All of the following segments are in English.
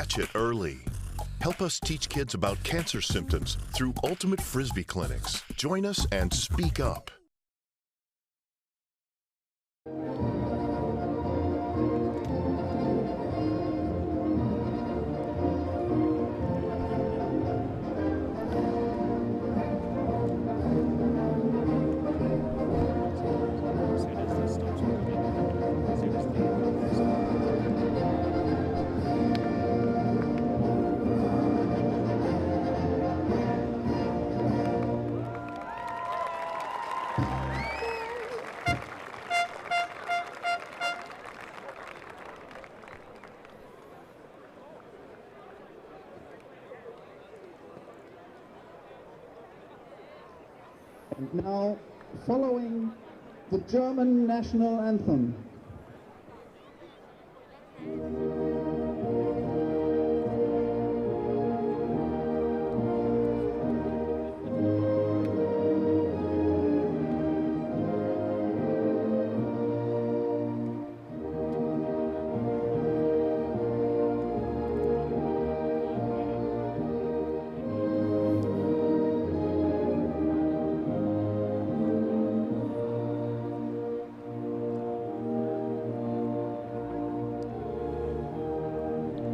Catch it early. Help us teach kids about cancer symptoms through Ultimate Frisbee clinics. Join us and speak up. And now, following the German national anthem.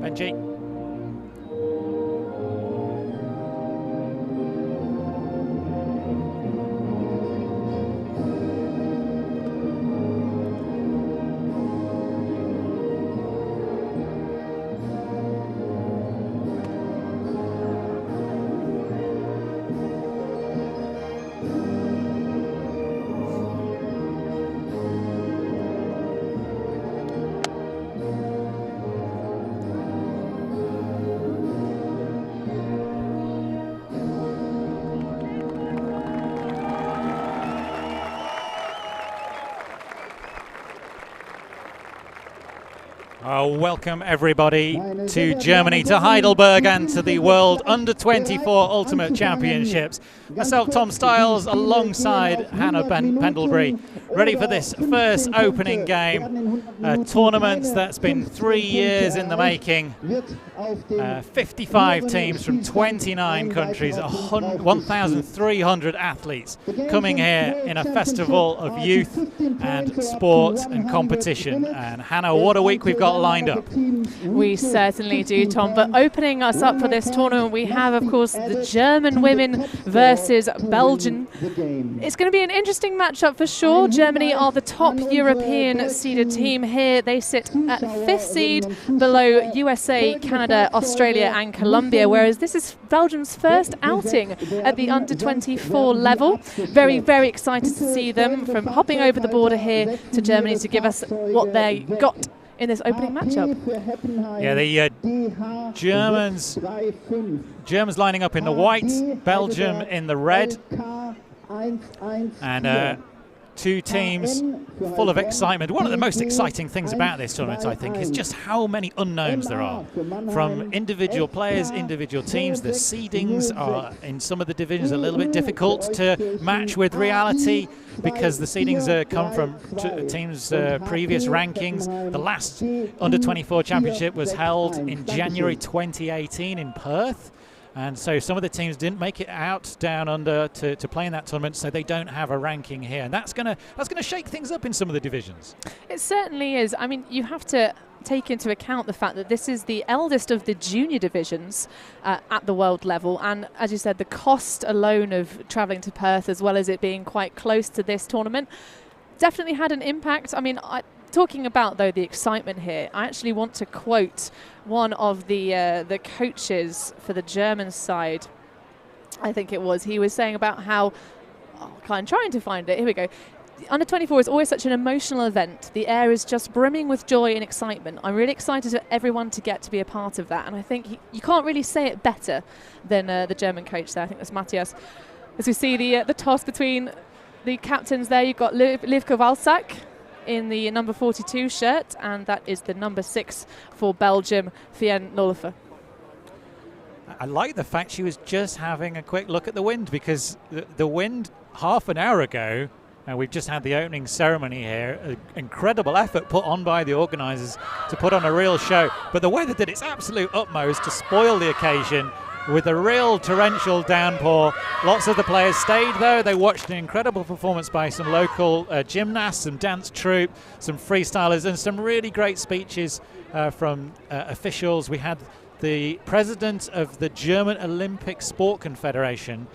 Benji. Welcome everybody to Germany, to Heidelberg and to the World Under-24 Ultimate Championships. Myself, Tom Stiles, alongside Hannah Pendlebury, ready for this first opening game. A tournament that's been 3 years in the making. 55 teams from 29 countries, 1,300 athletes coming here in a festival of youth and sport and competition. And Hannah, what a week we've got lined up. We certainly do, Tom. But opening us up for this tournament, we have, of course, the German women versus Belgium. It's going to be an interesting matchup for sure. Germany are the top European seeded team here. They sit at 5th seed, below USA, Canada, Australia and Colombia, whereas this is Belgium's first outing at the under-24 level. Very, very excited to see them from hopping over the border here to Germany to give us what they got in this opening matchup. Yeah, the Germans lining up in the white, Belgium in the red, and two teams full of excitement. One of the most exciting things about this tournament, I think, is just how many unknowns there are. From individual players, individual teams, the seedings are in some of the divisions a little bit difficult to match with reality because the seedings come from teams' previous rankings. The last Under-24 Championship was held in January 2018 in Perth. And so some of the teams didn't make it out down under to play in that tournament, so they don't have a ranking here. And that's gonna shake things up in some of the divisions. It certainly is. I mean, you have to take into account the fact that this is the eldest of the junior divisions at the world level. And as you said, the cost alone of travelling to Perth, as well as it being quite close to this tournament, definitely had an impact. I mean, talking about, though, the excitement here, I actually want to quote one of the coaches for the German side. I think it was. He was saying about how, I'm trying to find it. Here we go. Under-24 is always such an emotional event. The air is just brimming with joy and excitement. I'm really excited for everyone to get to be a part of that. And I think you can't really say it better than the German coach there. I think that's Matthias. As we see the toss between the captains there, you've got Livka Valsak in the number 42 shirt, and that is the number 6 for Belgium, Fien Nolfe. I like the fact she was just having a quick look at the wind, because the wind half an hour ago We've just had the opening ceremony here. An incredible effort put on by the organisers to put on a real show. But the weather did its absolute utmost to spoil the occasion with a real torrential downpour. Lots of the players stayed though. They watched an incredible performance by some local gymnasts, some dance troupe, some freestylers, and some really great speeches from officials. We had the president of the German Olympic Sport Confederation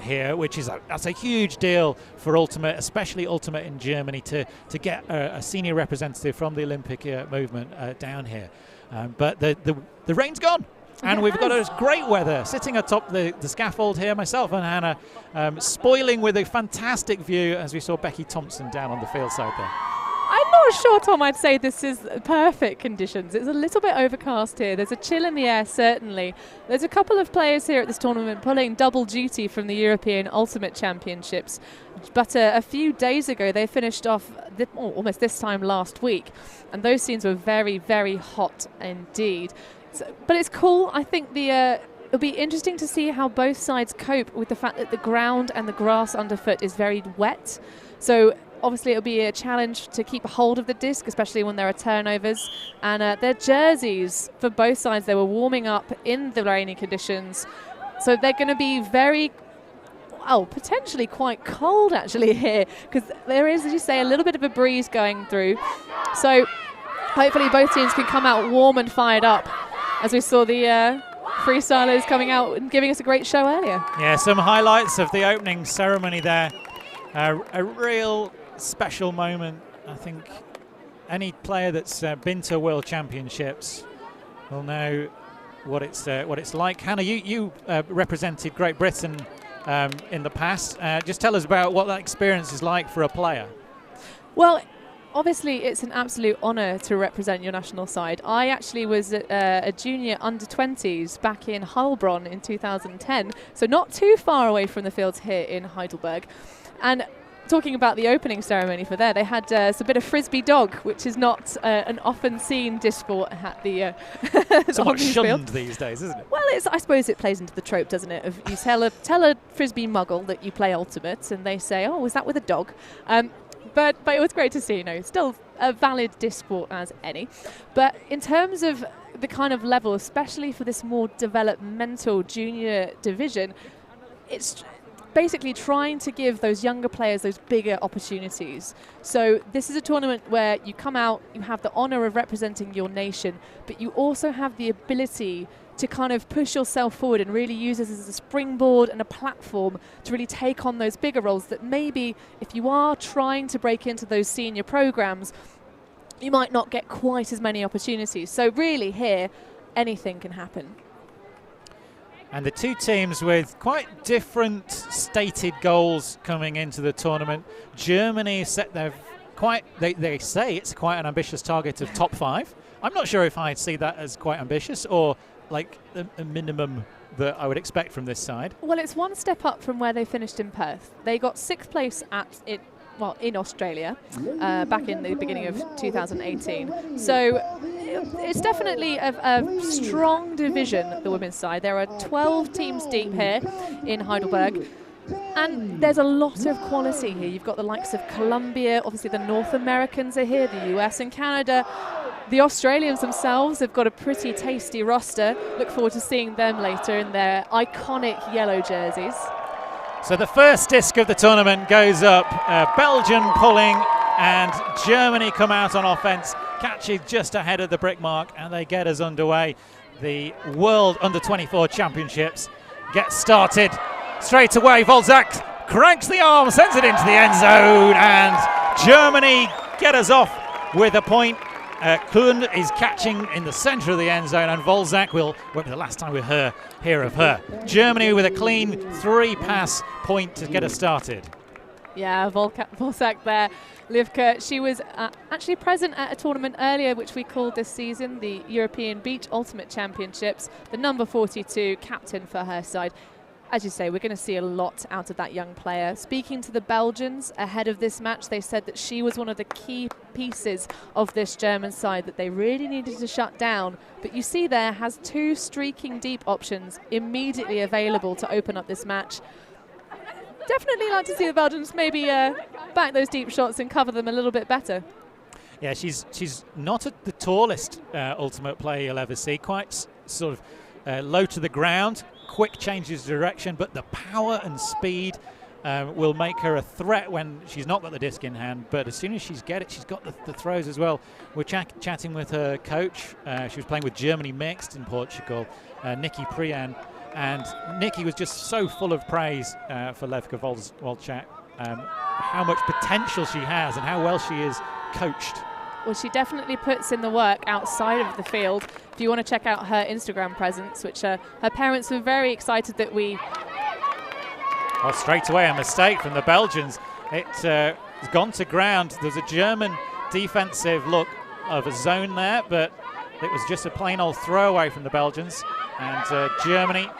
here, which is that's a huge deal for Ultimate, especially Ultimate in Germany, to get a senior representative from the Olympic movement down here. But the rain's gone. And we've got a great weather sitting atop the scaffold here, myself and Hannah, spoiling with a fantastic view as we saw Becky Thompson down on the field side there. I'm not sure, Tom, I'd say this is perfect conditions. It's a little bit overcast here. There's a chill in the air, certainly. There's a couple of players here at this tournament pulling double duty from the European Ultimate Championships. But a few days ago, they finished off almost this time last week. And those scenes were very, very hot indeed. But it's cool. I think it'll be interesting to see how both sides cope with the fact that the ground and the grass underfoot is very wet. So obviously it'll be a challenge to keep a hold of the disc, especially when there are turnovers. And their jerseys, for both sides, they were warming up in the rainy conditions. So they're going to be very, potentially quite cold actually here, because there is, as you say, a little bit of a breeze going through. So hopefully both teams can come out warm and fired up, as we saw the freestylers coming out and giving us a great show earlier. Yeah, some highlights of the opening ceremony there. A real special moment. I think any player that's been to World Championships will know what it's like. Hannah, you represented Great Britain in the past. Just tell us about what that experience is like for a player. Well, obviously, it's an absolute honour to represent your national side. I actually was a junior under-20s back in Heilbronn in 2010, so not too far away from the fields here in Heidelberg. And talking about the opening ceremony for there, they had a bit of frisbee dog, which is not an often seen disc sport at the somewhat shunned these days, isn't it? Well, I suppose it plays into the trope, doesn't it? Of you tell a frisbee muggle that you play Ultimate, and they say, "Oh, is that with a dog?" But it was great to see, still a valid disc sport as any. But in terms of the kind of level, especially for this more developmental junior division, it's basically trying to give those younger players those bigger opportunities. So this is a tournament where you come out, you have the honour of representing your nation, but you also have the ability to kind of push yourself forward and really use this as a springboard and a platform to really take on those bigger roles that maybe if you are trying to break into those senior programs, you might not get quite as many opportunities. So really here, anything can happen. And the two teams with quite different stated goals coming into the tournament. Germany set they say it's quite an ambitious target of top 5. I'm not sure if I'd see that as quite ambitious or like a minimum that I would expect from this side. Well, it's one step up from where they finished in Perth. They got 6th place in Australia back in the beginning of 2018. So it's definitely a strong division, the women's side. There are 12 teams deep here in Heidelberg. And there's a lot of quality here. You've got the likes of Colombia, obviously the North Americans are here, the US and Canada. The Australians themselves have got a pretty tasty roster. Look forward to seeing them later in their iconic yellow jerseys. So the first disc of the tournament goes up. Belgium pulling and Germany come out on offense, catching just ahead of the brick mark, and they get us underway. The World Under-24 Championships get started straight away. Volzak cranks the arm, sends it into the end zone, and Germany get us off with a point. Kuhn is catching in the centre of the end zone, and Volzak won't be the last time we hear of her. Germany with a clean 3-pass point to get us started. Yeah, Volzak there. Livka, she was actually present at a tournament earlier, which we called this season the European Beach Ultimate Championships, the number 42 captain for her side. As you say, we're going to see a lot out of that young player. Speaking to the Belgians ahead of this match, they said that she was one of the key pieces of this German side that they really needed to shut down. But you see there has 2 streaking deep options immediately available to open up this match. Definitely like to see the Belgians maybe back those deep shots and cover them a little bit better. Yeah, she's not the tallest ultimate player you'll ever see. Quite sort of low to the ground, quick changes of direction, but the power and speed will make her a threat when she's not got the disc in hand. But as soon as she's got the throws as well. We're chatting with her coach. She was playing with Germany mixed in Portugal, Nikki Prian, and Nikki was just so full of praise for Levka Wolczak, how much potential she has and how well she is coached. Well, she definitely puts in the work outside of the field. If you want to check out her Instagram presence, which her parents were very excited that we... Oh, straight away a mistake from the Belgians. It has gone to ground. There's a German defensive look of a zone there, but it was just a plain old throwaway from the Belgians. And Germany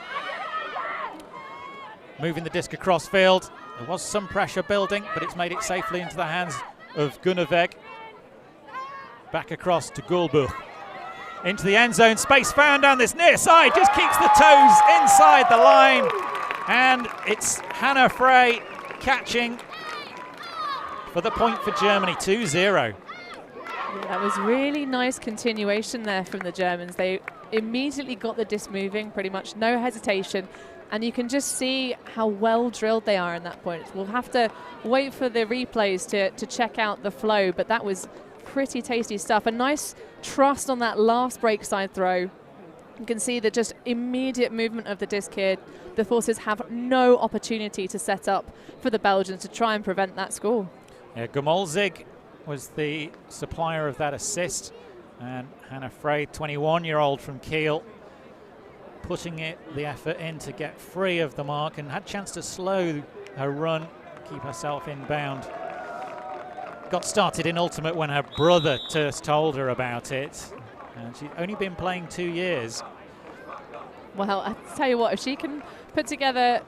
moving the disc across field. There was some pressure building, but it's made it safely into the hands of Gunneveg. Back across to Gulbuch. Into the end zone, space found down this near side, just keeps the toes inside the line. And it's Hannah Frey catching for the point for Germany, 2-0. Yeah, that was really nice continuation there from the Germans. They immediately got the disc moving, pretty much no hesitation. And you can just see how well drilled they are in that point. We'll have to wait for the replays to check out the flow, but that was pretty tasty stuff. A nice trust on that last break side throw. You can see the just immediate movement of the disc here. The forces have no opportunity to set up for the Belgians to try and prevent that score. Yeah, Gumolzig was the supplier of that assist. And Hannah Frey, 21-year-old from Kiel, putting the effort in to get free of the mark and had a chance to slow her run, keep herself inbound. Got started in ultimate when her brother first told her about it, and she's only been playing 2 years. Well, I tell you what, if she can put together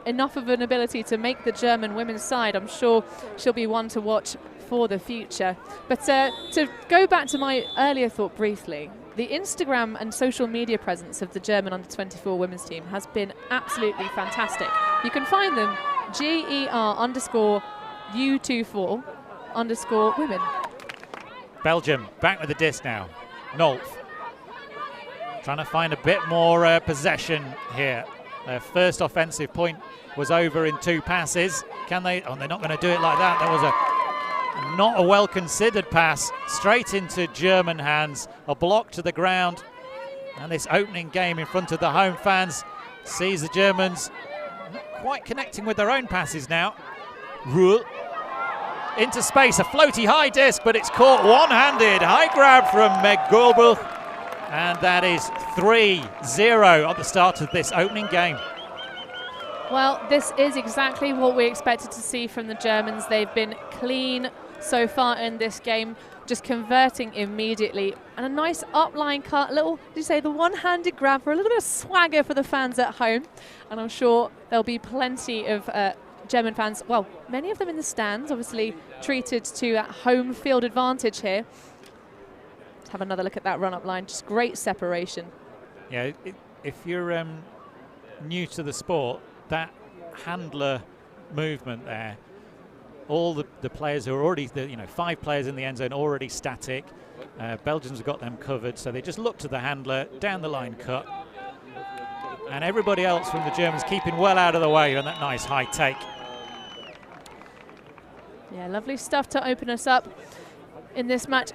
enough of an ability to make the German women's side, I'm sure she'll be one to watch for the future. But to go back to my earlier thought briefly, the Instagram and social media presence of the German under-24 women's team has been absolutely fantastic. You can find them GER_U24_women. Belgium back with the disc now. Nolf trying to find a bit more possession here. Their first offensive point was over in 2 passes. Can they? Oh, they're not going to do it like that. That was not a well-considered pass. Straight into German hands. A block to the ground. And this opening game in front of the home fans sees the Germans not quite connecting with their own passes now. Ruhl into space, a floaty high disc, but it's caught one-handed. High grab from Meg Gulbuch, and that is 3-0 at the start of this opening game. Well, this is exactly what we expected to see from the Germans. They've been clean so far in this game, just converting immediately. And a nice upline cut, the one-handed grab for a little bit of swagger for the fans at home. And I'm sure there'll be plenty of German fans, well, many of them in the stands, obviously treated to home field advantage here. Let's have another look at that run-up line, just great separation. Yeah, if you're new to the sport, that handler movement there, all the players who are already, 5 players in the end zone already static. Belgians have got them covered, so they just look to the handler, down the line cut. And everybody else from the Germans keeping well out of the way on that nice high take. Yeah, lovely stuff to open us up in this match.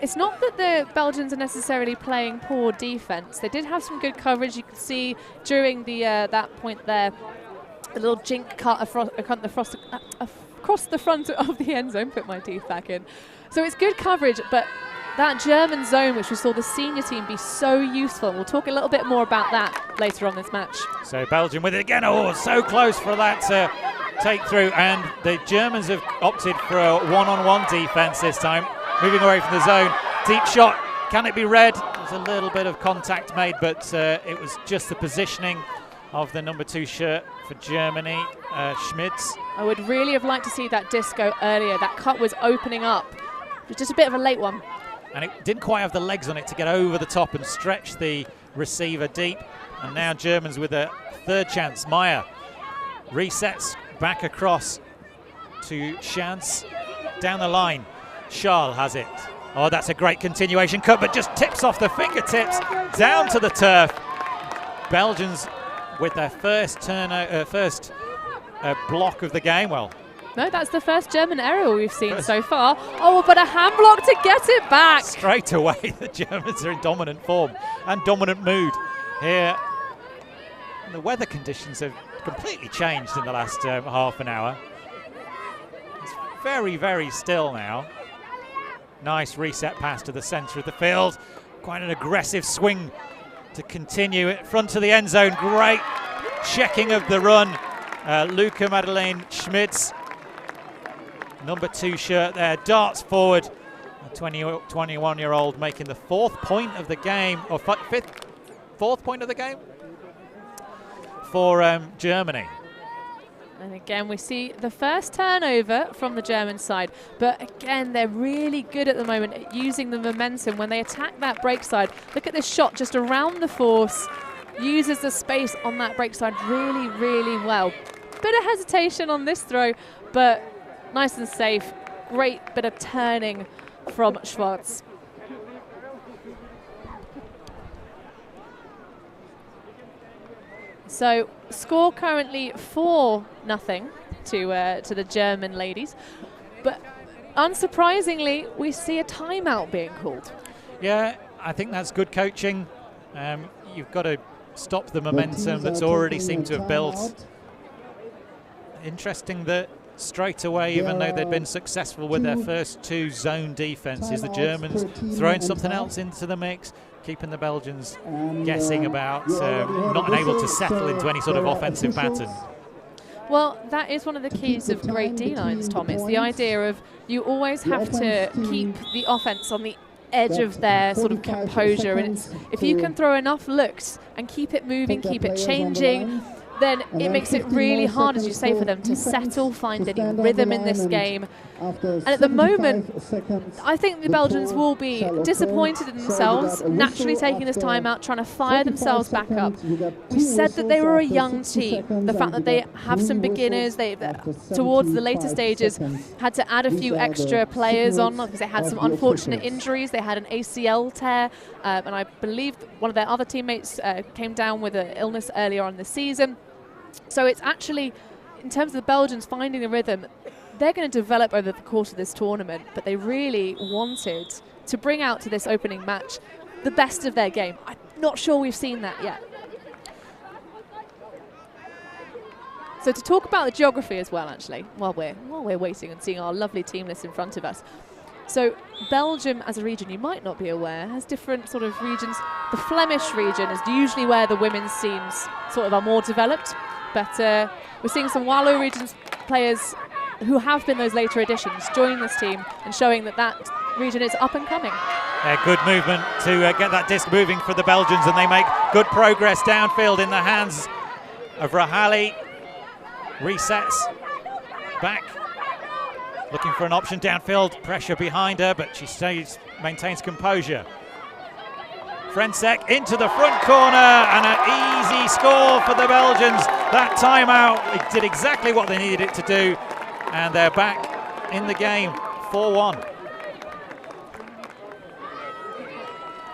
It's not that the Belgians are necessarily playing poor defense. They did have some good coverage. You could see during the that point there, a little jink cut across the front of the end zone. Put my teeth back in. So it's good coverage, but that German zone, which we saw the senior team be so useful. We'll talk a little bit more about that later on this match. So Belgium with it again. Oh, so close for that take through. And the Germans have opted for a one-on-one defense this time. Moving away from the zone. Deep shot. Can it be read? There's a little bit of contact made, but it was just the positioning of the number 2 shirt for Germany, Schmitz. I would really have liked to see that disc go earlier. That cut was opening up. It was just a bit of a late one. And it didn't quite have the legs on it to get over the top and stretch the receiver deep. And now Germans with a third chance. Meyer resets back across to chance down the line. Charles has it. Oh, that's a great continuation cut, but just tips off the fingertips down to the turf. Belgians with their first block of the game. Well, no, that's the first German error we've seen so far. Oh, but a hand block to get it back. Straight away, the Germans are in dominant form and dominant mood here. The weather conditions have completely changed in the last half an hour. It's very, very still now. Nice reset pass to the centre of the field. Quite an aggressive swing to continue it. Front of the end zone. Great checking of the run. Luca Madeleine Schmitz, number 2 shirt there, darts forward. A 21-year-old making the 4th point of the game, or 4th point of the game for Germany. And again, we see the first turnover from the German side. But again, they're really good at the moment at using the momentum when they attack that break side. Look at this shot just around the force. Uses the space on that break side really, really well. Bit of hesitation on this throw, but nice and safe. Great bit of turning from Schwarz. So score currently 4-0 to the German ladies, but unsurprisingly, we see a timeout being called. Yeah, I think that's good coaching. You've got to stop the momentum that's already seemed to have built. Interesting that straight away, even though they'd been successful with their first 2 zone defenses, the Germans throwing something else into the mix, keeping the Belgians guessing about not able to settle into any sort of offensive pattern. Well, that is one of the keys of great D-lines, Tom. It's the idea of you always have to keep the offense on the edge of their sort of composure. And if you can throw enough looks and keep it moving, keep it changing, then it makes it really hard, as you say, for them to settle, find any rhythm in this game. And at the moment, I think the Belgians will be disappointed in themselves, naturally taking this time out, trying to fire themselves back up. We said that they were a young team. The fact that they have some beginners, they towards the later stages had to add a few extra players on because they had some unfortunate injuries. They had an ACL tear, and I believe one of their other teammates came down with an illness earlier on in the season. So it's actually, in terms of the Belgians finding the rhythm, they're going to develop over the course of this tournament, but they really wanted to bring out to this opening match the best of their game. I'm not sure we've seen that yet. So to talk about the geography as well, actually, while we're waiting and seeing our lovely team list in front of us. So Belgium as a region, you might not be aware, has different sort of regions. The Flemish region is usually where the women's teams sort of are more developed, but we're seeing some Wallow regions players who have been those later additions join this team and showing that that region is up and coming. Good movement to get that disc moving for the Belgians, and they make good progress downfield in the hands of Rahali. Resets back, looking for an option downfield, pressure behind her, but she maintains composure. Frensek into the front corner, and an easy score for the Belgians. That timeout, it did exactly what they needed it to do, and they're back in the game, 4-1.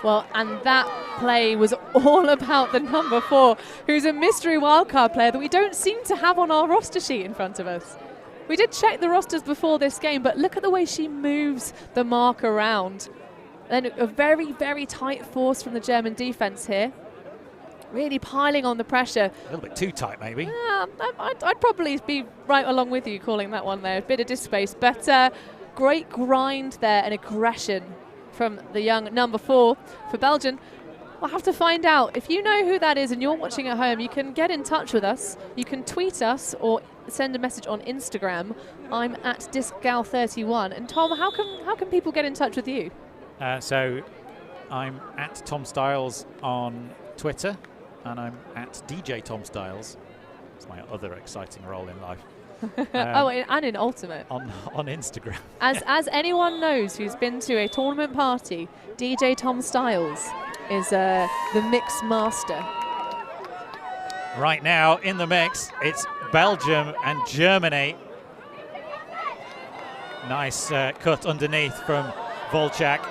Well, and that play was all about the number 4, who's a mystery wildcard player that we don't seem to have on our roster sheet in front of us. We did check the rosters before this game, but look at the way she moves the mark around. Then a very, very tight force from the German defense here. Really piling on the pressure. A little bit too tight, maybe. I'd probably be right along with you calling that one there. A bit of disk space, but great grind there and aggression from the young number 4 for Belgium. We'll have to find out. If you know who that is and you're watching at home, you can get in touch with us. You can tweet us or send a message on Instagram. I'm at DiscGal31. And Tom, how can people get in touch with you? So I'm at Tom Styles on Twitter, and I'm at DJ Tom Styles. It's my other exciting role in life. And in Ultimate. On Instagram. As anyone knows who's been to a tournament party, DJ Tom Styles is the mix master. Right now in the mix, it's Belgium and Germany. Nice cut underneath from Volchak.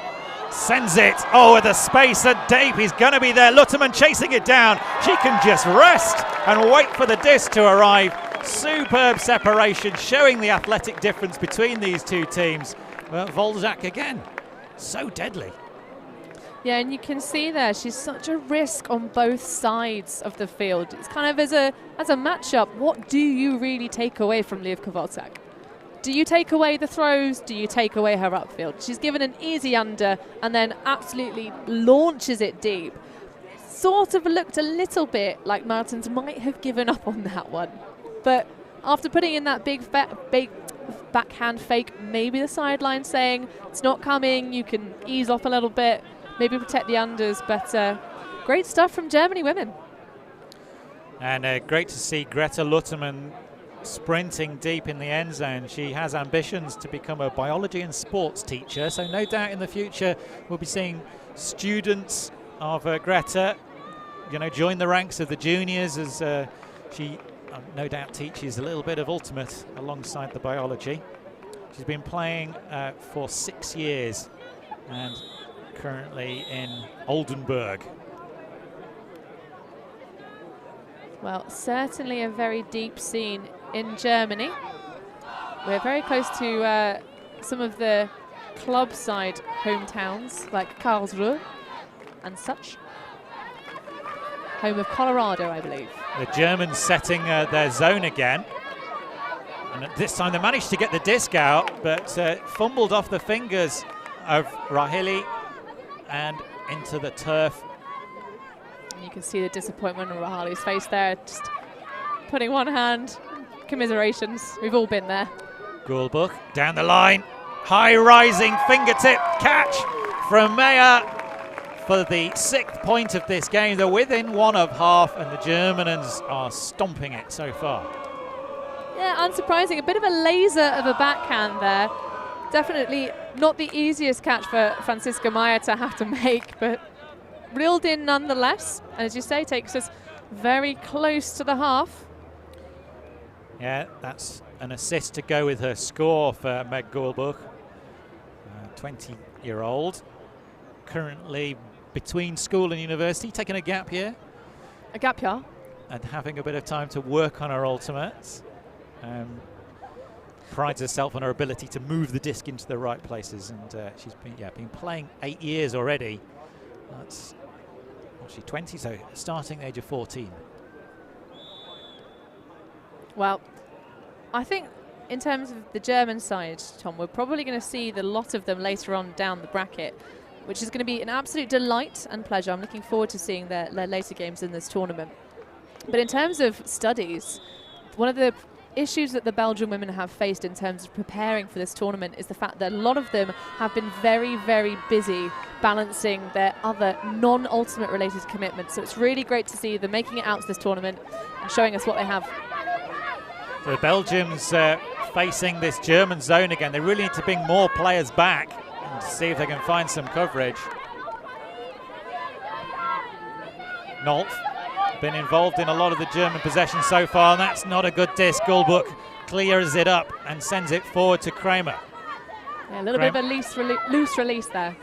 Sends it. Oh, with the space and Dape. He's going to be there. Lutterman chasing it down. She can just rest and wait for the disc to arrive. Superb separation, showing the athletic difference between these two teams. Well, Volchak again, so deadly. Yeah, and you can see there, she's such a risk on both sides of the field. It's kind of as a matchup, what do you really take away from Lievka Volchak? Do you take away the throws? Do you take away her upfield? She's given an easy under and then absolutely launches it deep. Sort of looked a little bit like Martens might have given up on that one. But after putting in that big backhand fake, maybe the sideline saying it's not coming, you can ease off a little bit, maybe protect the unders, but great stuff from Germany women. And great to see Greta Lutterman sprinting deep in the end zone. She has ambitions to become a biology and sports teacher, so no doubt in the future we'll be seeing students of Greta, join the ranks of the juniors as she no doubt teaches a little bit of ultimate alongside the biology. She's been playing for 6 years and currently in Oldenburg. Well, certainly a very deep scene in Germany. We're very close to some of the club side hometowns like Karlsruhe and such. Home of Colorado, I believe. The Germans setting their zone again. And this time they managed to get the disc out, but fumbled off the fingers of Rahili and into the turf. And you can see the disappointment on Rahali's face there, just putting one hand, commiserations. We've all been there. Gulbuch down the line, high rising fingertip catch from Meyer for the 6th point of this game. They're within one of half and the Germans are stomping it so far. Yeah, unsurprising. A bit of a laser of a backhand there. Definitely not the easiest catch for Franziska Meyer to have to make, but reeled in nonetheless. And as you say, takes us very close to the half. Yeah, that's an assist to go with her score for Meg Gulbuch, 20-year-old, currently between school and university, taking a gap year. A gap year. And having a bit of time to work on her ultimates. Prides herself on her ability to move the disc into the right places, and she's been playing 8 years already. That's actually 20, so starting at the age of 14. Well, I think in terms of the German side, Tom, we're probably going to see the lot of them later on down the bracket, which is going to be an absolute delight and pleasure. I'm looking forward to seeing their later games in this tournament. But in terms of studies, one of the issues that the Belgian women have faced in terms of preparing for this tournament is the fact that a lot of them have been very, very busy balancing their other non-ultimate related commitments. So it's really great to see them making it out to this tournament and showing us what they have. So the Belgians facing this German zone again. They really need to bring more players back and see if they can find some coverage. Nolf been involved in a lot of the German possession so far, and that's not a good disc. Gulbuch clears it up and sends it forward to Kramer. Yeah, a little bit of a loose release there.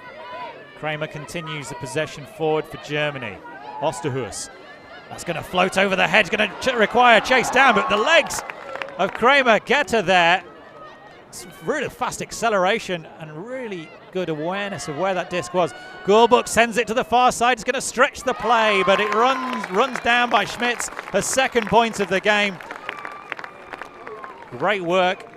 Kramer continues the possession forward for Germany. Osterhuis, that's going to float over the head, going to require a chase down, but the legs of Kramer get her there. It's really fast acceleration and really good awareness of where that disc was. Gulbuch sends it to the far side. It's going to stretch the play, but it runs down by Schmitz. Her 2nd point of the game. Great work.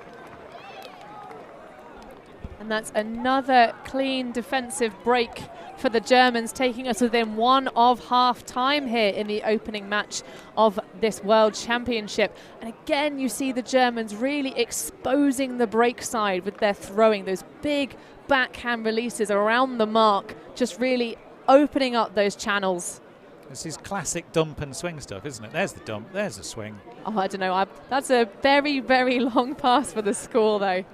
And that's another clean defensive break for the Germans, taking us within one of half time here in the opening match of this World Championship. And again, you see the Germans really exposing the break side with their throwing, those big backhand releases around the mark, just really opening up those channels. This is classic dump and swing stuff, isn't it? There's the dump, there's the swing. Oh, I don't know. That's a very, very long pass for the score, though.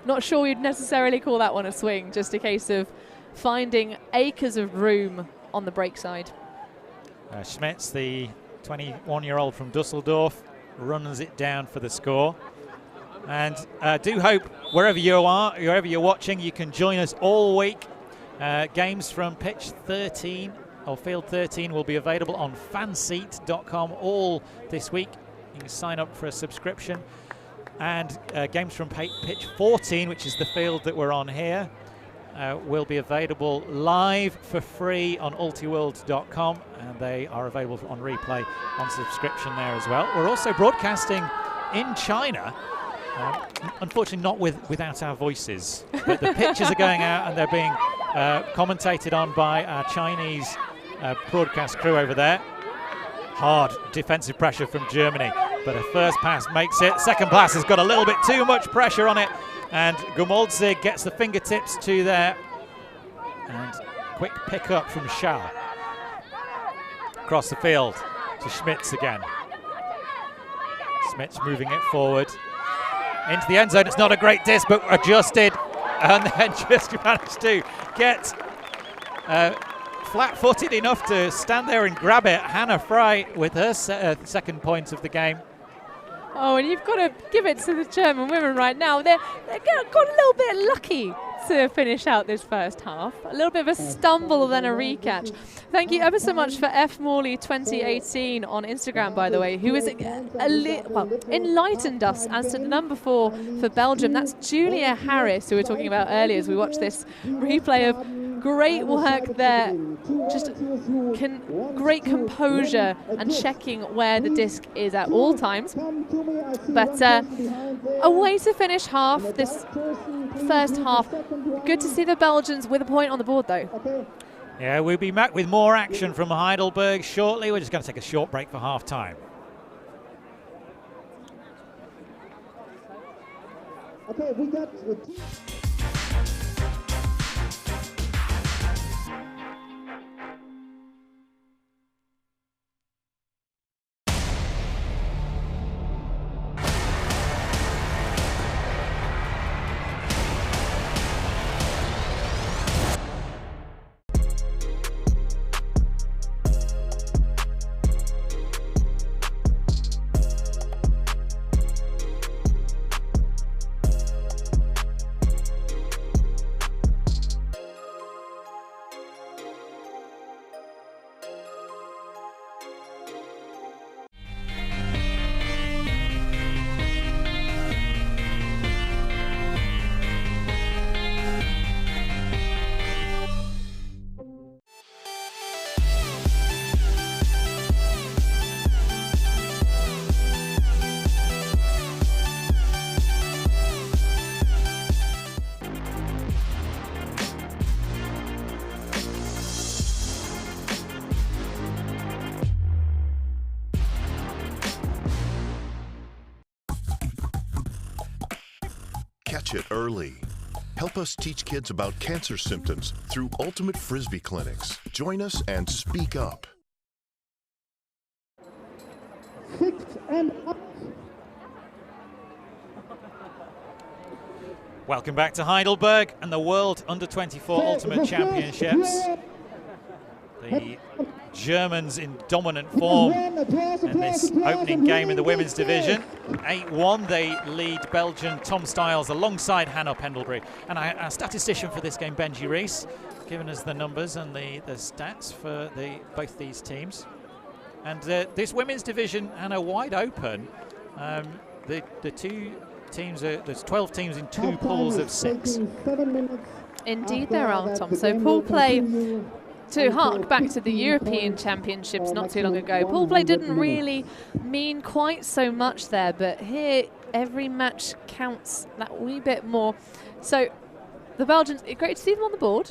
Not sure we'd necessarily call that one a swing, just a case of finding acres of room on the break side. Schmitz, the 21-year-old from Dusseldorf, runs it down for the score. And do hope wherever you are, wherever you're watching, you can join us all week. Games from pitch 13 or field 13 will be available on fanseat.com all this week. You can sign up for a subscription. And games from pitch 14, which is the field that we're on here, will be available live for free on ultiworld.com, and they are available on replay on subscription there as well. We're also broadcasting in China, unfortunately not without our voices, but the pictures are going out and they're being commentated on by our Chinese broadcast crew over there. Hard defensive pressure from Germany, but a first pass makes it. Second pass has got a little bit too much pressure on it, and Gumoldze gets the fingertips to there. And quick pick up from Schall. Across the field to Schmitz again. Schmitz moving it forward into the end zone. It's not a great disc, but adjusted, and then just managed to get flat-footed enough to stand there and grab it. Hannah Fry with her second point of the game. Oh, and you've got to give it to the German women right now. They've got a little bit lucky to finish out this first half. A little bit of a stumble, then a recatch. Thank you ever so much for F. Morley 2018 on Instagram, by the way, who has enlightened us as to the number 4 for Belgium. That's Julia Harris, who we were talking about earlier as we watched this replay of great work there. Just great composure and checking where the disc is at all times. But a way to finish half, this first half. Good to see the Belgians with a point on the board, though. Yeah, we'll be back with more action from Heidelberg shortly. We're just going to take a short break for half time. Okay, we got Catch it early. Help us teach kids about cancer symptoms through Ultimate Frisbee clinics. Join us and speak up. 6 and up. Welcome back to Heidelberg and the World Under-24 Ultimate Championships. The Germans in dominant form in this opening game in the women's division. 8-1, they lead Belgian Tom Stiles alongside Hannah Pendlebury. And our statistician for this game, Benji Rees, giving us the numbers and the stats for both these teams. And this women's division, Hannah, wide open. The two teams, there's 12 teams in 2 pools of 6. Indeed there are, Tom. So pool play, to hark back to the European Championships not too long ago, pool play didn't really mean quite so much there, but here every match counts that wee bit more. So the Belgians, great to see them on the board.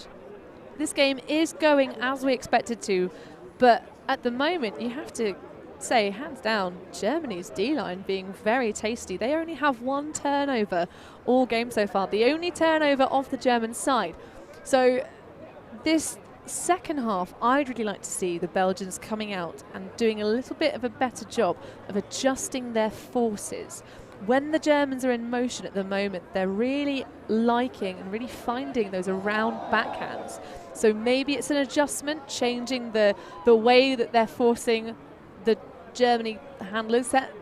This game is going as we expected to, but at the moment you have to say, hands down, Germany's D-line being very tasty. They only have 1 turnover all game so far, the only turnover of the German side. So this second half, I'd really like to see the Belgians coming out and doing a little bit of a better job of adjusting their forces. When the Germans are in motion at the moment, they're really liking and really finding those around backhands. So maybe it's an adjustment, changing the way that they're forcing the Germany handlers set.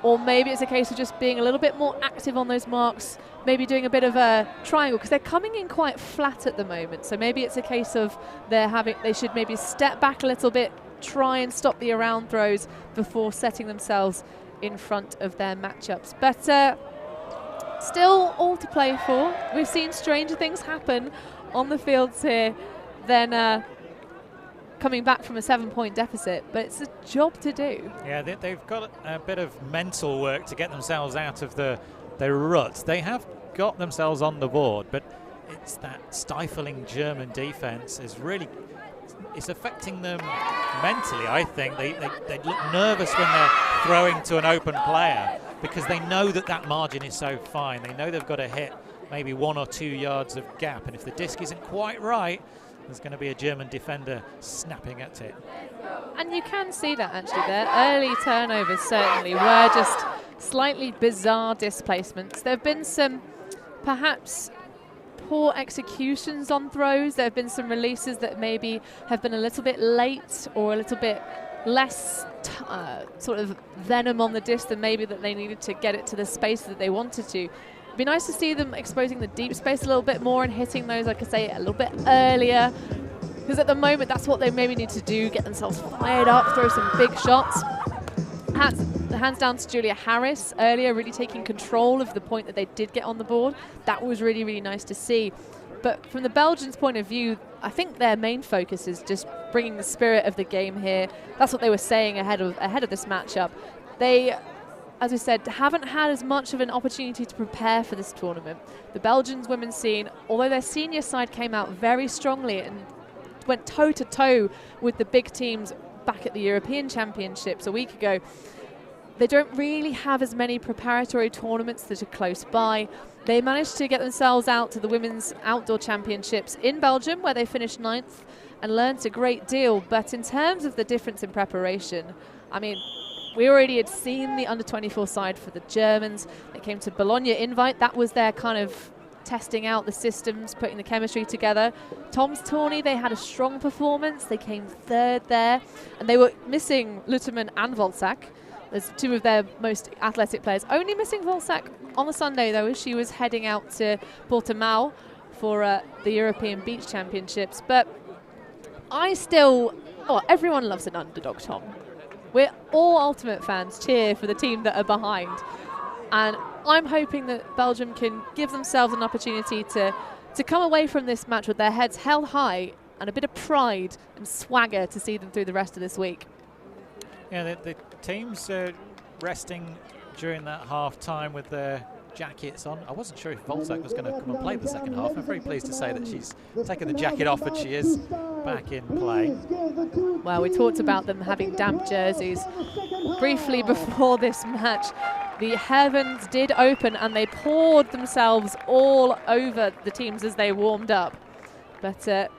or maybe it's a case of just being a little bit more active on those marks, maybe doing a bit of a triangle, because they're coming in quite flat at the moment. So maybe it's a case of they should maybe step back a little bit, try and stop the around throws before setting themselves in front of their matchups. But still all to play for. We've seen stranger things happen on the fields here than coming back from a 7-point deficit, but it's a job to do. Yeah, they've got a bit of mental work to get themselves out of the rut. They have got themselves on the board, but it's that stifling German defense is really, it's affecting them mentally, I think. They look nervous when they're throwing to an open player because they know that margin is so fine. They know they've got to hit maybe 1 or 2 yards of gap, and if the disc isn't quite right, there's going to be a German defender snapping at it. And you can see that actually. Their early turnovers certainly were just slightly bizarre displacements. There have been some perhaps poor executions on throws. There have been some releases that maybe have been a little bit late or a little bit less sort of venom on the disc than maybe that they needed to get it to the space that they wanted to. It'd be nice to see them exposing the deep space a little bit more and hitting those, like I say, a little bit earlier. Because at the moment, that's what they maybe need to do, get themselves fired up, throw some big shots. Hands down to Julia Harris earlier, really taking control of the point that they did get on the board. That was really, really nice to see. But from the Belgians' point of view, I think their main focus is just bringing the spirit of the game here. That's what they were saying ahead of this matchup. They, as we said, haven't had as much of an opportunity to prepare for this tournament. The Belgians women's scene, although their senior side came out very strongly and went toe-to-toe with the big teams back at the European Championships a week ago, they don't really have as many preparatory tournaments that are close by. They managed to get themselves out to the Women's Outdoor Championships in Belgium, where they finished 9th and learnt a great deal. But in terms of the difference in preparation, I mean, we already had seen the under-24 side for the Germans. They came to Bologna Invite. That was their kind of testing out the systems, putting the chemistry together. Tom's tourney, they had a strong performance. They came 3rd there, and they were missing Luterman and Volsack as 2 of their most athletic players. Only missing Volsack on the Sunday, though, as she was heading out to Portimao for the European Beach Championships. But everyone loves an underdog, Tom. We're all Ultimate fans cheer for the team that are behind. And I'm hoping that Belgium can give themselves an opportunity to come away from this match with their heads held high and a bit of pride and swagger to see them through the rest of this week. Yeah, the teams resting during that half time with their jackets on. I wasn't sure if Volsack was going to come and play the second half. I'm very pleased to say that she's taken the jacket off and she is back in play. Well, we talked about them having damp jerseys briefly before this match. The heavens did open and they poured themselves all over the teams as they warmed up. But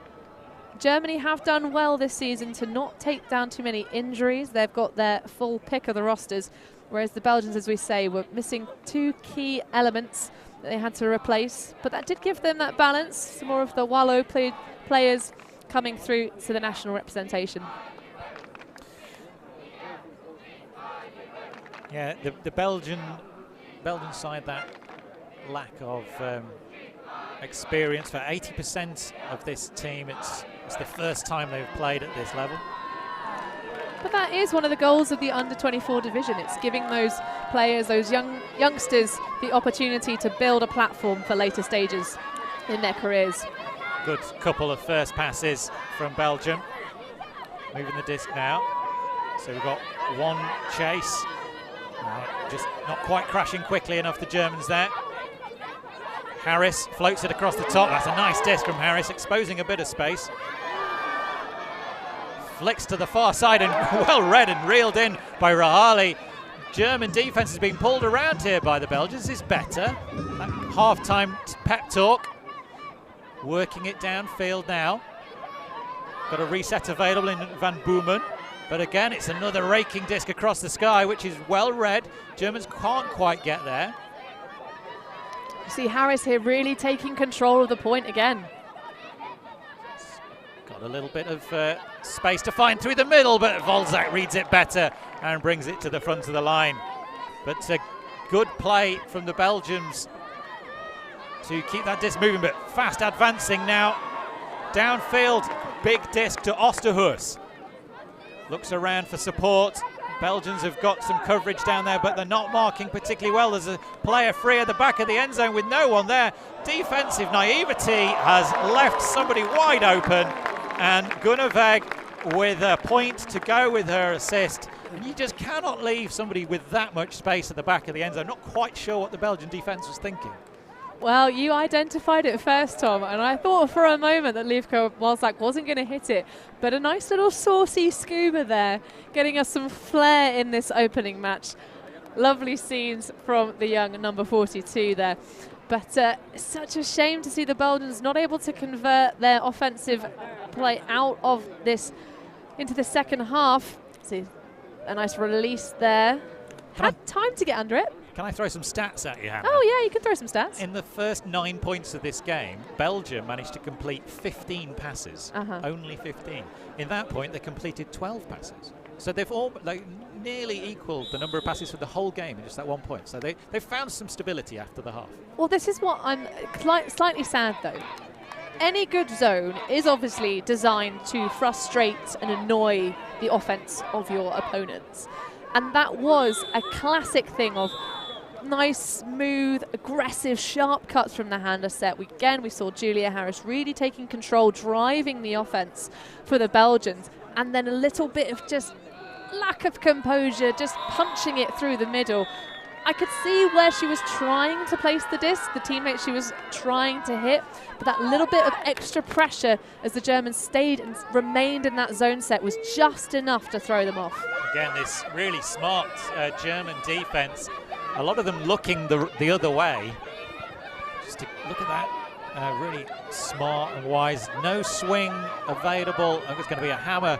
Germany have done well this season to not take down too many injuries. They've got their full pick of the rosters, whereas the Belgians, as we say, were missing 2 key elements that they had to replace. But that did give them that balance. Some more of the Wallow players coming through to the national representation. Yeah, the Belgian side, that lack of experience for 80% of this team. It's the first time they've played at this level. But that is one of the goals of the under-24 division. It's giving those players, those youngsters, the opportunity to build a platform for later stages in their careers. Good couple of first passes from Belgium. Moving the disc now. So we've got one chase. Just not quite crashing quickly enough, the Germans there. Harris floats it across the top. That's a nice disc from Harris, exposing a bit of space. Flicks to the far side and well read and reeled in by Rahali. German defense is being pulled around here by the Belgians. Is better. That half-time pep talk. Working it downfield now. Got a reset available in Van Boomen. But again, it's another raking disc across the sky, which is well read. Germans can't quite get there. You see Harris here really taking control of the point again. Got a little bit of space to find through the middle, but Volsack reads it better and brings it to the front of the line. But good play from the Belgians to keep that disc moving, but fast advancing now. Downfield, big disc to Oosterhuis. Looks around for support. Belgians have got some coverage down there, but they're not marking particularly well. There's a player free at the back of the end zone with no one there. Defensive naivety has left somebody wide open, and Gunneveg with a point to go with her assist. And you just cannot leave somebody with that much space at the back of the end zone. Not quite sure what the Belgian defense was thinking. Well, you identified it first, Tom, and I thought for a moment that Liefke wasn't going to hit it. But a nice little saucy scuba there, getting us some flair in this opening match. Lovely scenes from the young number 42 there. But such a shame to see the Belgians not able to convert their offensive play out of this into the second half. See, a nice release there. Had time to get under it. Can I throw some stats at you, Hannah? Oh, yeah, you can throw some stats. In the first 9 points of this game, Belgium managed to complete 15 passes. Only 15. In that point, they completed 12 passes. So they've all nearly equaled the number of passes for the whole game in just that 1 point. So they've found some stability after the half. Well, this is what I'm slightly sad, though. Any good zone is obviously designed to frustrate and annoy the offense of your opponents. And that was a classic thing of nice, smooth, aggressive, sharp cuts from the hander set. We saw Julia Harris really taking control, driving the offense for the Belgians, and then a little bit of just lack of composure, just punching it through the middle. I could see where she was trying to place the disc, the teammate she was trying to hit, but that little bit of extra pressure as the Germans stayed and remained in that zone set was just enough to throw them off. Again, this really smart German defense. A lot of them looking the other way. Just to look at that, really smart and wise. No swing available. I think it's going to be a hammer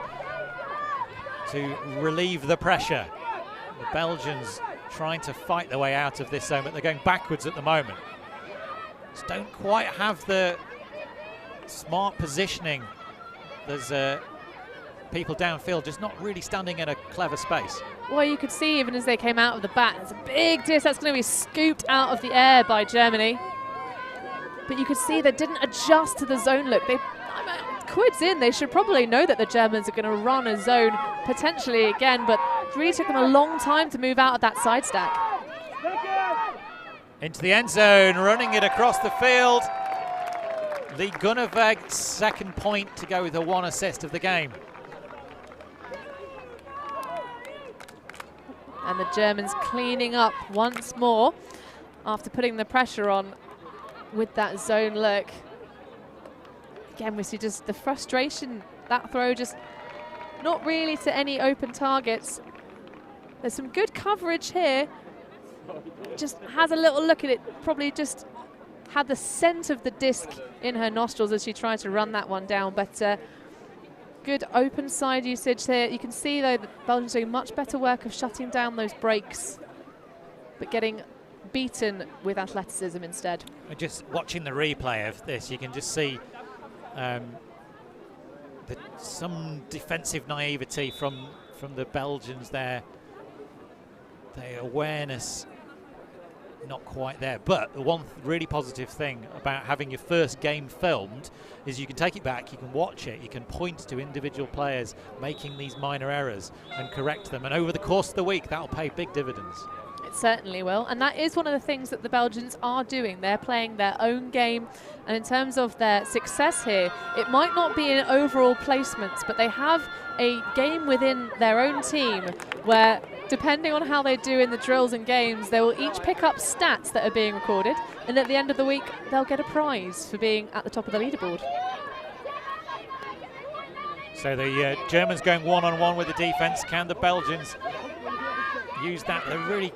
to relieve the pressure. The Belgians trying to fight their way out of this zone, but they're going backwards at the moment. Just don't quite have the smart positioning. There's people downfield just not really standing in a clever space. Well, you could see even as they came out of the bat, it's a big disc that's going to be scooped out of the air by Germany. But you could see they didn't adjust to the zone look. Quids in, they should probably know that the Germans are going to run a zone potentially again, but it really took them a long time to move out of that side stack. Into the end zone, running it across the field. Lee Gunneveg, second point to go with the 1 assist of the game. And the Germans cleaning up once more after putting the pressure on with that zone look. Again, we see just the frustration, that throw just not really to any open targets. There's some good coverage here. Just has a little look at it, probably just had the scent of the disc in her nostrils as she tried to run that one down, but good open side usage here. You can see, though, that Belgium's doing much better work of shutting down those breaks, but getting beaten with athleticism instead. Just watching the replay of this, you can just see some defensive naivety from the Belgians there. Their awareness not quite there, but the one really positive thing about having your first game filmed is you can take it back, you can watch it, you can point to individual players making these minor errors and correct them, and over the course of the week that'll pay big dividends. It certainly will, and that is one of the things that the Belgians are doing. They're playing their own game, and in terms of their success here, it might not be in overall placements, but they have a game within their own team where, depending on how they do in the drills and games, they will each pick up stats that are being recorded, and at the end of the week they'll get a prize for being at the top of the leaderboard. So the Germans going one-on-one with the defense. Can the Belgians use that? They're really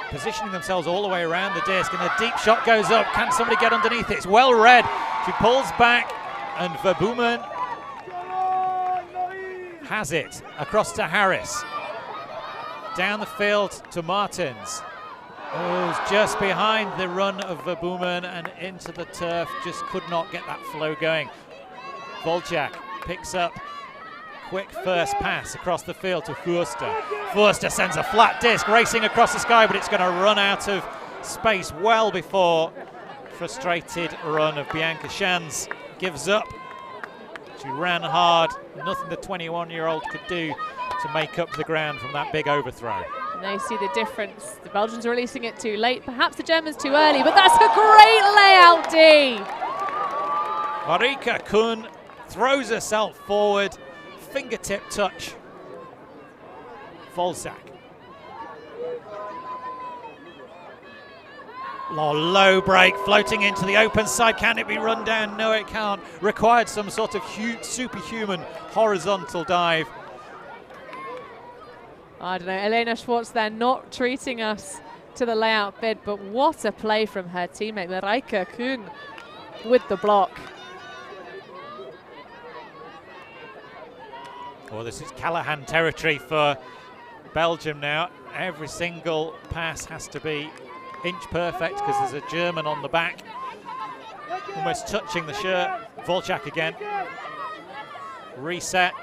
positioning themselves all the way around the disc, and the deep shot goes up. Can somebody get underneath it? It's well read. She pulls back, and Verboemen has it across to Harris. Down the field to Martins, who's just behind the run of Verboemen and into the turf. Just could not get that flow going. Volchak picks up quick first pass across the field to Forster. Forster sends a flat disc racing across the sky, but it's going to run out of space well before frustrated run of Bianca Schanz gives up. She ran hard, nothing the 21-year-old could do to make up the ground from that big overthrow. And they see the difference. The Belgians are releasing it too late, perhaps the Germans too early, but that's a great layout, D. Marika Kuhn throws herself forward, fingertip touch. Volczak. Low break, floating into the open side. Can it be run down? No, it can't. Required some sort of superhuman horizontal dive. I don't know, Elena Schwartz there not treating us to the layout bid, but what a play from her teammate, Marika Kuhn, with the block. Well, this is Callahan territory for Belgium now. Every single pass has to be inch perfect because there's a German on the back, almost touching the shirt. Volczak again. Reset.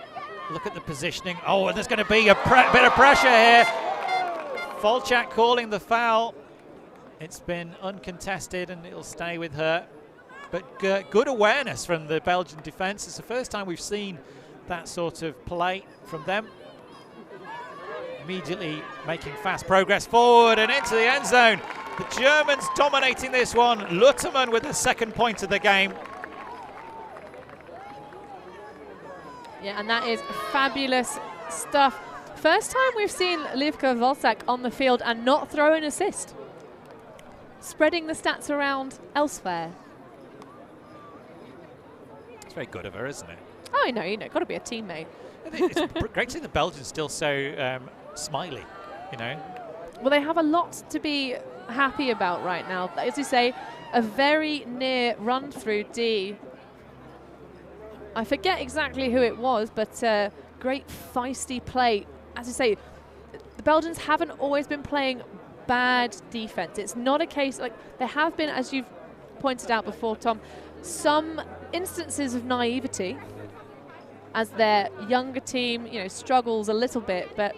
Look at the positioning. Oh, and there's going to be a bit of pressure here. Volczak calling the foul. It's been uncontested and it'll stay with her. But good awareness from the Belgian defence. It's the first time we've seen that sort of play from them. Immediately making fast progress forward and into the end zone. The Germans dominating this one. Luttermann with the second point of the game. Yeah, and that is fabulous stuff. First time we've seen Livka Volczak on the field and not throw an assist. Spreading the stats around elsewhere. It's very good of her, isn't it? Oh, I know, got to be a teammate. It's great to see the Belgians still so smiley, you know. Well, they have a lot to be happy about right now. As you say, a very near run through D. I forget exactly who it was, but great feisty play. As you say, the Belgians haven't always been playing bad defense. It's not a case, like there have been, as you've pointed out before, Tom, some instances of naivety as their younger team, struggles a little bit. But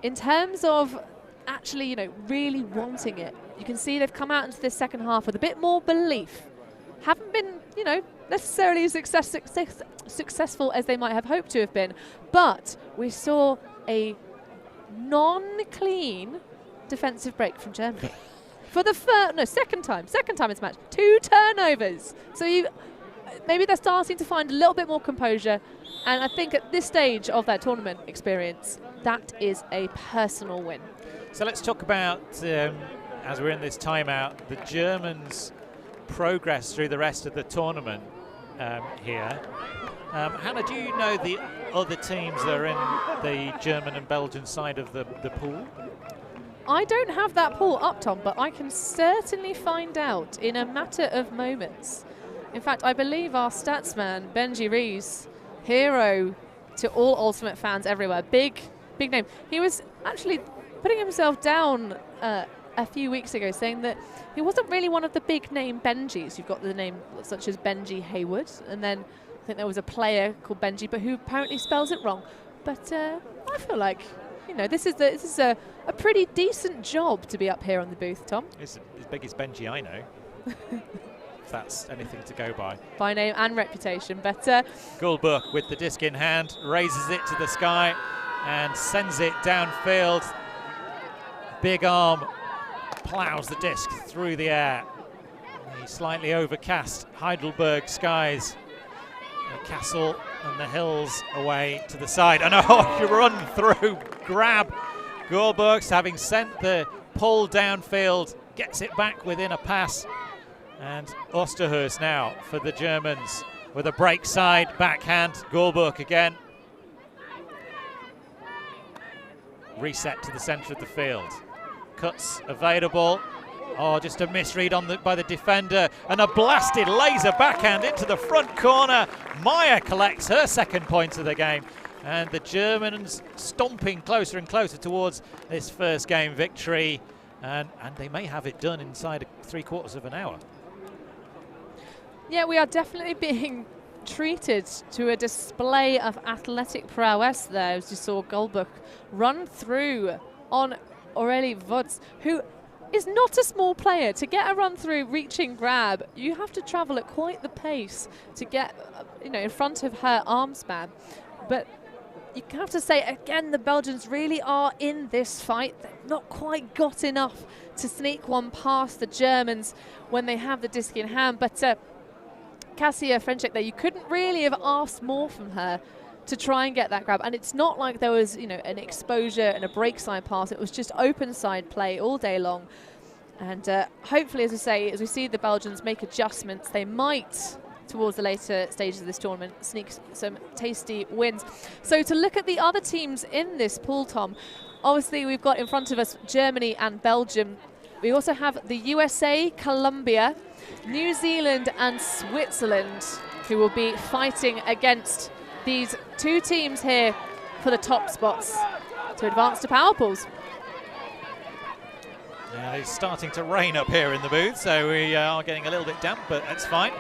in terms of actually, really wanting it, you can see they've come out into this second half with a bit more belief. Haven't been, necessarily as successful as they might have hoped to have been. But we saw a non-clean defensive break from Germany. For the second time it's match, 2 turnovers. So maybe they're starting to find a little bit more composure. And I think at this stage of their tournament experience, that is a personal win. So let's talk about, as we're in this timeout, the Germans' progress through the rest of the tournament here. Hannah, do you know the other teams that are in the German and Belgian side of the pool? I don't have that pool up, Tom, but I can certainly find out in a matter of moments. In fact, I believe our statsman, Benji Rees, hero to all Ultimate fans everywhere, big name. He was actually putting himself down a few weeks ago, saying that he wasn't really one of the big name Benjis. You've got the name such as Benji Hayward, and then I think there was a player called Benji, but who apparently spells it wrong. But I feel like, this is a pretty decent job to be up here on the booth, Tom. It's as big as Benji I know. If that's anything to go by. By name and reputation, but... Goldbuch with the disc in hand, raises it to the sky and sends it downfield. Big arm plows the disc through the air. The slightly overcast Heidelberg skies. The castle and the hills away to the side. And you run through, grab. Goldbuch, having sent the pull downfield, gets it back within a pass. And Osterhurst now for the Germans with a break side backhand. Goldbuch again. Reset to the centre of the field. Cuts available. Oh, just a misread by the defender. And a blasted laser backhand into the front corner. Meyer collects her second point of the game. And the Germans stomping closer and closer towards this first game victory. And they may have it done inside 3/4 of an hour. Yeah, we are definitely being treated to a display of athletic prowess there, as you saw Goldbuck run through on Aurélie Vauds, who is not a small player. To get a run through, reaching grab, you have to travel at quite the pace to get in front of her arm span. But you have to say, again, the Belgians really are in this fight. They've not quite got enough to sneak one past the Germans when they have the disc in hand. But Kasia Frenchek there, you couldn't really have asked more from her to try and get that grab. And it's not like there was, an exposure and a break side pass. It was just open side play all day long. And hopefully, as we say, as we see the Belgians make adjustments, they might, towards the later stages of this tournament, sneak some tasty wins. So to look at the other teams in this pool, Tom, obviously we've got in front of us Germany and Belgium. We also have the USA, Colombia, New Zealand and Switzerland, who will be fighting against these two teams here for the top spots to advance to power pools. Yeah, it's starting to rain up here in the booth, so we are getting a little bit damp, but that's fine.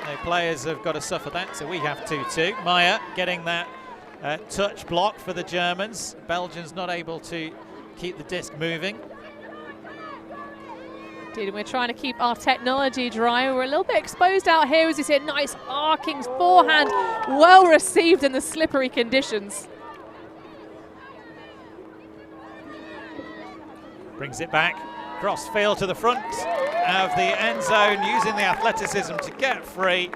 The players have got to suffer that, so we have to too. Maya getting that touch block for the Germans. Belgians not able to keep the disc moving. Indeed, we're trying to keep our technology dry. We're a little bit exposed out here, as you see a nice arcing forehand, well received in the slippery conditions. Brings it back, cross field to the front of the end zone, using the athleticism to get free.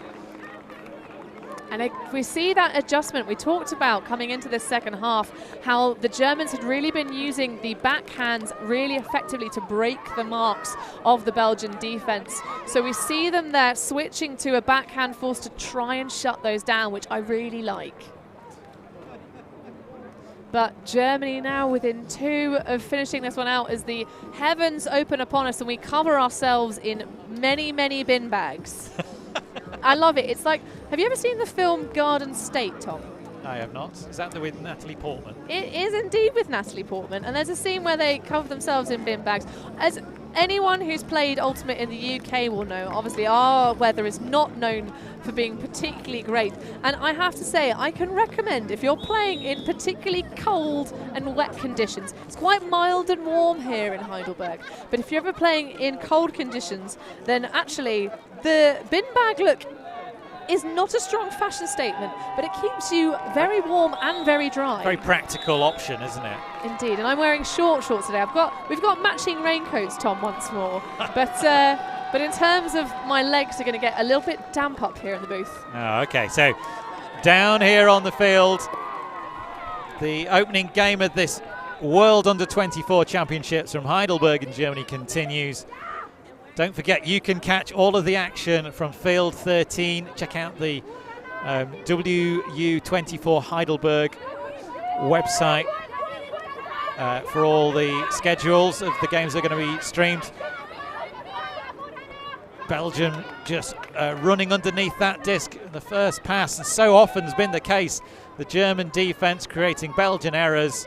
And we see that adjustment we talked about coming into the second half, how the Germans had really been using the backhands really effectively to break the marks of the Belgian defense. So we see them there switching to a backhand force to try and shut those down, which I really like. But Germany now within 2 of finishing this one out as the heavens open upon us and we cover ourselves in many, many bin bags. I love it. It's like, have you ever seen the film Garden State, Tom? I have not. Is that with Natalie Portman? It is indeed with Natalie Portman. And there's a scene where they cover themselves in bin bags. As anyone who's played Ultimate in the UK will know, obviously our weather is not known for being particularly great. And I have to say, I can recommend if you're playing in particularly cold and wet conditions, it's quite mild and warm here in Heidelberg, but if you're ever playing in cold conditions, then actually the bin bag look is not a strong fashion statement, but it keeps you very warm and very dry. Very practical option, isn't it? Indeed, and I'm wearing shorts today. We've got matching raincoats, Tom, once more. But in terms of my legs are going to get a little bit damp up here in the booth. Oh, okay, so down here on the field, the opening game of this World Under-24 Championships from Heidelberg in Germany continues. Don't forget, you can catch all of the action from Field 13. Check out the WU24 Heidelberg website for all the schedules of the games that are going to be streamed. Belgium just running underneath that disc in the first pass, and so often has been the case. The German defense creating Belgian errors.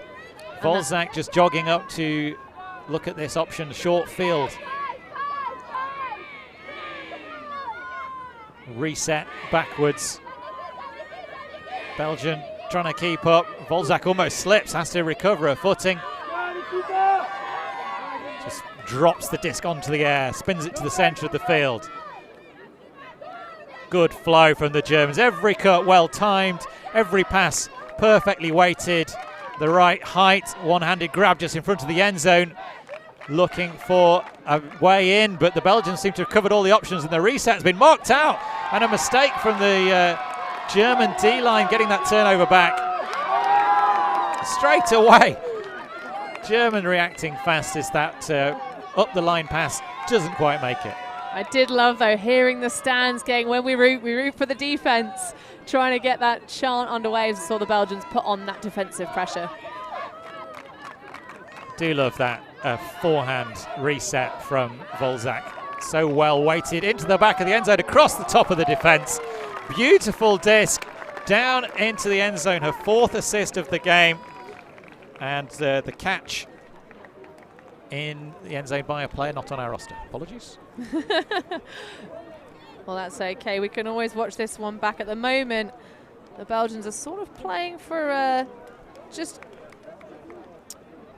Volzak just jogging up to look at this option, short field. Reset backwards. Belgium trying to keep up. Volzak almost slips, has to recover her footing. Just drops the disc onto the air, spins it to the centre of the field. Good flow from the Germans. Every cut well timed, every pass perfectly weighted. The right height, one-handed grab just in front of the end zone. Looking for a way in, but the Belgians seem to have covered all the options, and the reset has been marked out, and a mistake from the German D-line getting that turnover back. Straight away, German reacting fast as that up-the-line pass doesn't quite make it. I did love, though, hearing the stands going, when we root for the defence, trying to get that chant underway as we saw the Belgians put on that defensive pressure. Do love that forehand reset from Volzak. So well weighted into the back of the end zone, across the top of the defence. Beautiful disc down into the end zone, her 4th assist of the game. And the catch in the end zone by a player not on our roster. Apologies. Well, that's okay. We can always watch this one back. At the moment, the Belgians are sort of playing for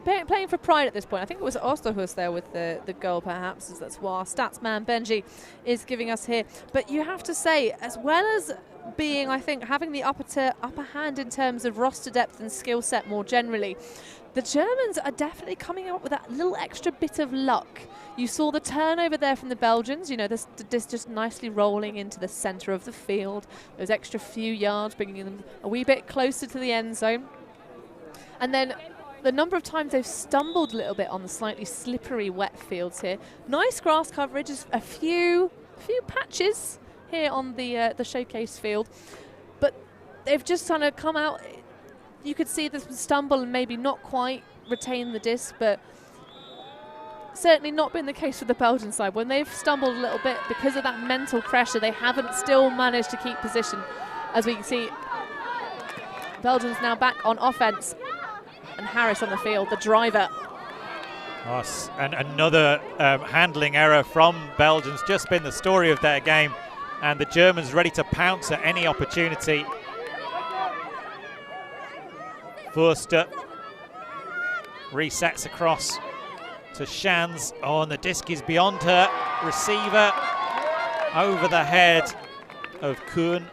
playing for pride at this point. I think it was Osterhus there with the goal, perhaps, as that's what our stats man Benji is giving us here. But you have to say, as well as being, I think, having the upper hand in terms of roster depth and skill set more generally, the Germans are definitely coming up with that little extra bit of luck. You saw the turnover there from the Belgians, you know, this just nicely rolling into the centre of the field, those extra few yards, bringing them a wee bit closer to the end zone. And then the number of times they've stumbled a little bit on the slightly slippery wet fields here. Nice grass coverage, just a few patches here on the showcase field, but they've just kind of come out. You could see this stumble and maybe not quite retain the disc, but certainly not been the case with the Belgian side. When they've stumbled a little bit because of that mental pressure, they haven't still managed to keep position. As we can see, Belgians now back on offense, and Harris on the field, the driver. Oh, and another handling error from Belgians, just been the story of their game, and the Germans ready to pounce at any opportunity. Forster resets across to Schanz. Oh, and the disc is beyond her receiver, over the head of Kuhn.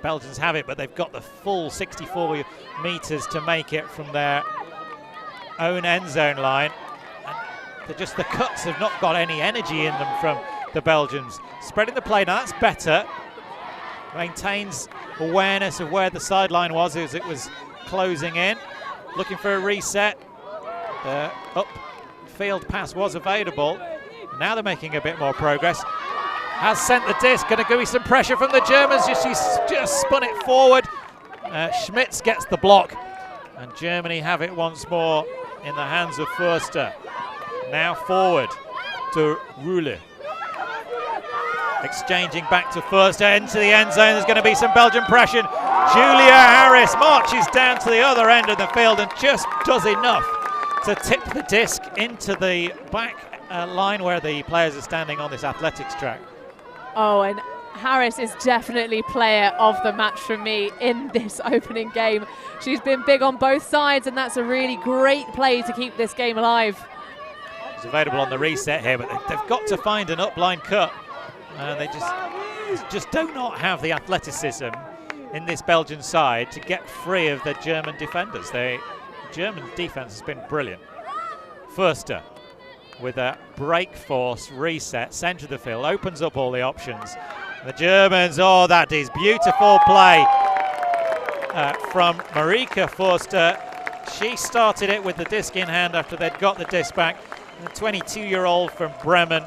Belgians have it, but they've got the full 64 meters to make it from their own end zone line. And the cuts have not got any energy in them from the Belgians. Spreading the play, now that's better. Maintains awareness of where the sideline was as it was closing in. Looking for a reset. The upfield pass was available. Now they're making a bit more progress. Has sent the disc, going to give me some pressure from the Germans. Just spun it forward. Schmitz gets the block, and Germany have it once more in the hands of Forster. Now forward to Rühle. Exchanging back to Forster into the end zone. There's going to be some Belgian pressure. Julia Harris marches down to the other end of the field and just does enough to tip the disc into the back line where the players are standing on this athletics track. Oh, and Harris is definitely player of the match for me in this opening game. She's been big on both sides, and that's a really great play to keep this game alive. It's available on the reset here, but they've got to find an upline cut. They just do not have the athleticism in this Belgian side to get free of the German defenders. The German defense has been brilliant. Forster with a break force reset, centre of the field, opens up all the options. The Germans, oh, that is beautiful play from Marika Forster. She started it with the disc in hand after they'd got the disc back. The 22-year-old from Bremen.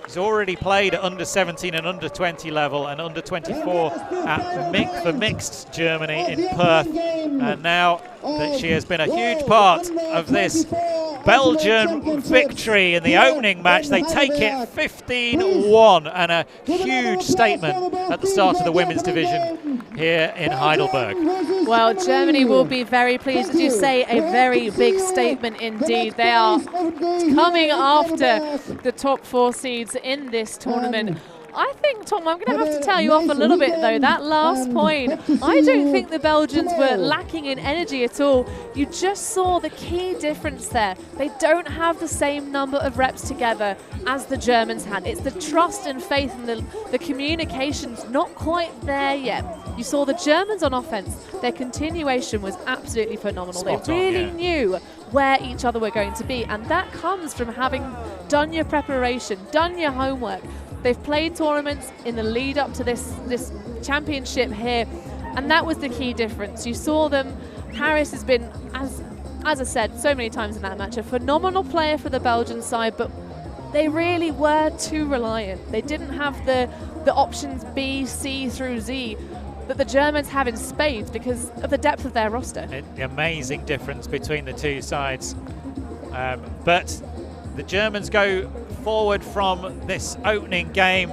He's already played at under 17 and under 20 level and under 24 at for mixed Germany in Perth. And now that she has been a huge part of this Belgian victory in the opening match, they take it 15-1, and a huge statement at the start of the women's division here in Heidelberg. Well, Germany will be very pleased. As you say, a very big statement indeed. They are coming after the top 4 seeds in this tournament. I think, Tom, I'm going to have to tell you off a little bit, though. That last point, I don't think the Belgians were lacking in energy at all. You just saw the key difference there. They don't have the same number of reps together as the Germans had. It's the trust and faith and the communication's not quite there yet. You saw the Germans on offense. Their continuation was absolutely phenomenal. Spot they really on, knew where each other were going to be, and that comes from having done your preparation, done your homework. They've played tournaments in the lead up to this championship here, and that was the key difference. You saw them. Harris has been, as I said so many times in that match, a phenomenal player for the Belgian side, but they really were too reliant. They didn't have the options B, C through Z that the Germans have in spades because of the depth of their roster. An amazing difference between the two sides. But the Germans go forward from this opening game,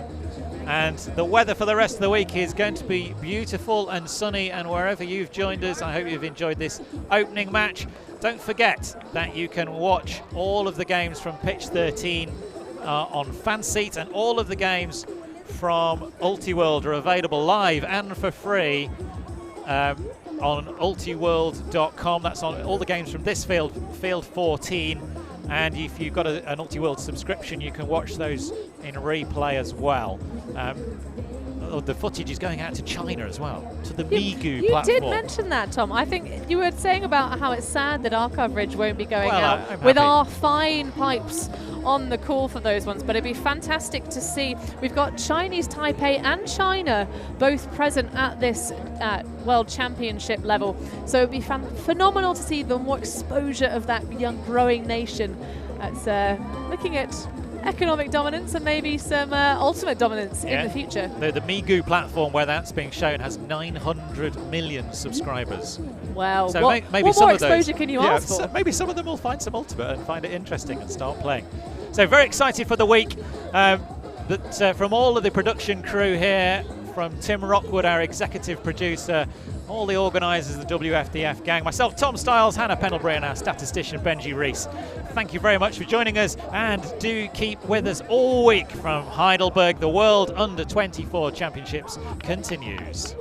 and the weather for the rest of the week is going to be beautiful and sunny, and wherever you've joined us, I hope you've enjoyed this opening match. Don't forget that you can watch all of the games from pitch 13 on fan seat, and all of the games from Ultiworld are available live and for free on ultiworld.com. That's on all the games from this field, field 14. And if you've got an Ultiworld subscription, you can watch those in replay as well. The footage is going out to China as well, to the Migu platform. You did mention that, Tom. I think you were saying about how it's sad that our coverage won't be going out with our fine pipes on the call for those ones, but it'd be fantastic to see. We've got Chinese Taipei and China both present at this World Championship level, so it'd be phenomenal to see the more exposure of that young growing nation. That's looking at economic dominance and maybe some ultimate dominance in the future. The Migu platform where that's being shown has 900 million subscribers. Wow. So what maybe some more of those, exposure can you ask for? So maybe some of them will find some ultimate and find it interesting and start playing. So very excited for the week. From all of the production crew here, from Tim Rockwood, our executive producer, all the organisers of the WFDF gang, myself, Tom Stiles, Hannah Pendlebury, and our statistician, Benji Rees. Thank you very much for joining us, and do keep with us all week from Heidelberg. The World Under-24 Championships continues.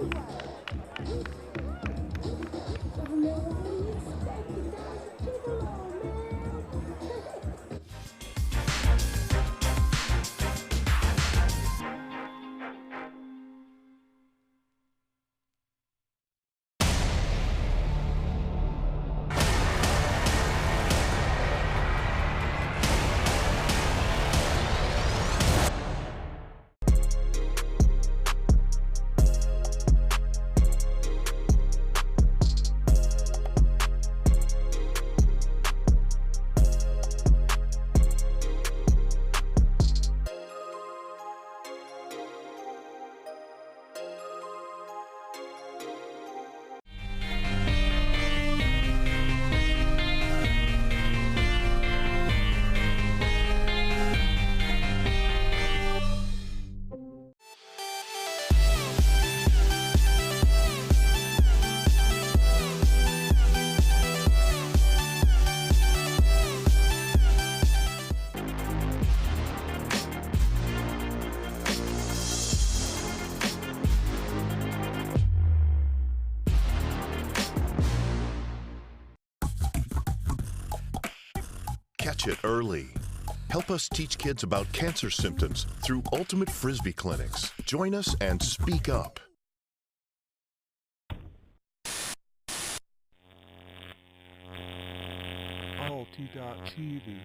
Catch it early. Help us teach kids about cancer symptoms through Ultimate Frisbee clinics. Join us and speak up. Alt.TV